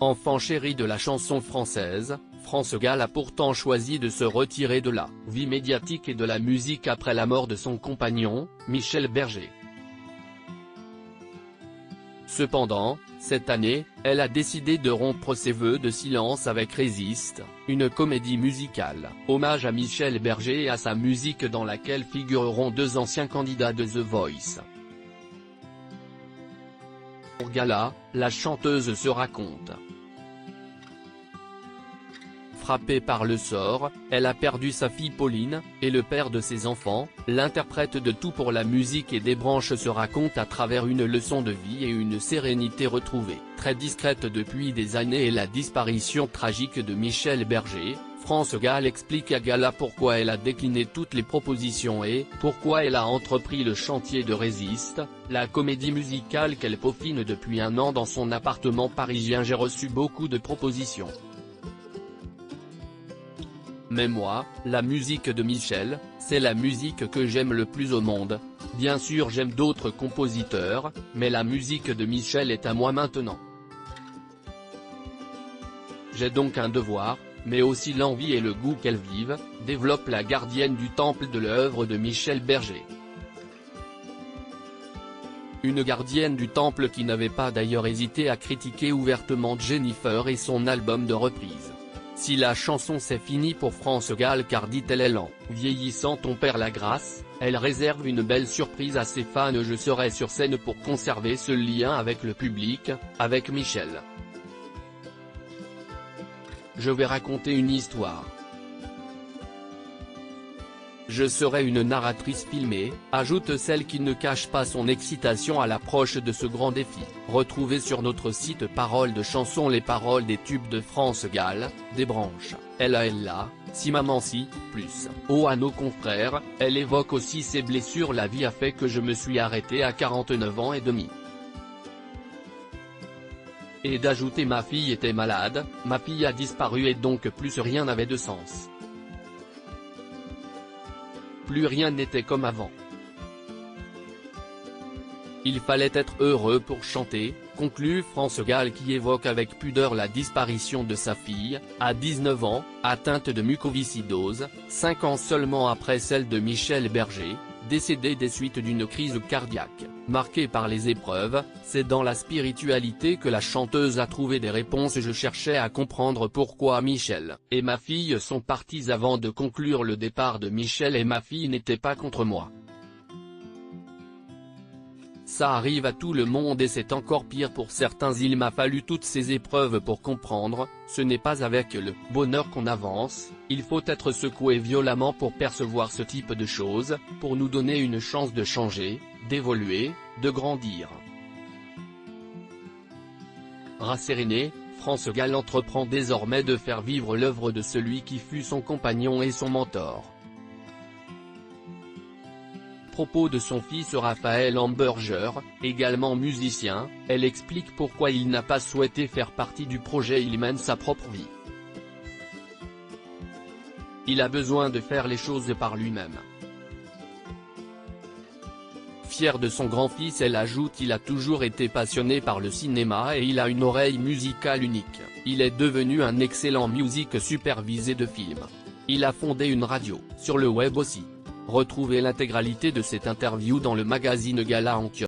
Enfant chéri de la chanson française, France Gall a pourtant choisi de se retirer de la vie médiatique et de la musique après la mort de son compagnon, Michel Berger. Cependant, cette année, elle a décidé de rompre ses vœux de silence avec Résiste, une comédie musicale, hommage à Michel Berger et à sa musique dans laquelle figureront 2 anciens candidats de The Voice. Pour Gala, la chanteuse se raconte. Frappée par le sort, elle a perdu sa fille Pauline, et le père de ses enfants, l'interprète de Tout pour la musique et des branches se raconte à travers une leçon de vie et une sérénité retrouvée. Très discrète depuis des années et la disparition tragique de Michel Berger, France Gall explique à Gala pourquoi elle a décliné toutes les propositions et pourquoi elle a entrepris le chantier de Résiste, la comédie musicale qu'elle peaufine depuis 1 an dans son appartement parisien. J'ai reçu beaucoup de propositions. Mais moi, la musique de Michel, c'est la musique que j'aime le plus au monde. Bien sûr j'aime d'autres compositeurs, mais la musique de Michel est à moi maintenant. J'ai donc un devoir, mais aussi l'envie et le goût qu'elle vive, développe la gardienne du temple de l'œuvre de Michel Berger. Une gardienne du temple qui n'avait pas d'ailleurs hésité à critiquer ouvertement Jennifer et son album de reprise. Si la chanson c'est fini pour France Gall car dit-elle en vieillissant on perd la grâce, elle réserve une belle surprise à ses fans. Je serai sur scène pour conserver ce lien avec le public, avec Michel. Je vais raconter une histoire. Je serai une narratrice filmée, ajoute celle qui ne cache pas son excitation à l'approche de ce grand défi. Retrouvez sur notre site Paroles de chansons les paroles des tubes de France Gall, des branches, Ella, Si maman si, plus. Oh à nos confrères, elle évoque aussi ses blessures. La vie a fait que je me suis arrêté à 49 ans et demi. Et d'ajouter ma fille était malade, ma fille a disparu et donc plus rien n'avait de sens. Plus rien n'était comme avant. Il fallait être heureux pour chanter, conclut France Gall qui évoque avec pudeur la disparition de sa fille, à 19 ans, atteinte de mucoviscidose, 5 ans seulement après celle de Michel Berger, décédé des suites d'une crise cardiaque. Marquée par les épreuves, c'est dans la spiritualité que la chanteuse a trouvé des réponses. Je cherchais à comprendre pourquoi Michel et ma fille sont partis avant de conclure le départ de Michel et ma fille n'était pas contre moi. Ça arrive à tout le monde et c'est encore pire pour certains. Il m'a fallu toutes ces épreuves pour comprendre, ce n'est pas avec le bonheur qu'on avance, il faut être secoué violemment pour percevoir ce type de choses, pour nous donner une chance de changer, d'évoluer, de grandir. Rassérénée, France Gall entreprend désormais de faire vivre l'œuvre de celui qui fut son compagnon et son mentor. Propos de son fils Raphaël Hamburger, également musicien, elle explique pourquoi il n'a pas souhaité faire partie du projet. Il mène sa propre vie. Il a besoin de faire les choses par lui-même. Fier de son grand-fils, elle ajoute: il a toujours été passionné par le cinéma et il a une oreille musicale unique. Il est devenu un excellent music supervisé de films. Il a fondé une radio, sur le web aussi. Retrouvez l'intégralité de cette interview dans le magazine Gala en kiosque.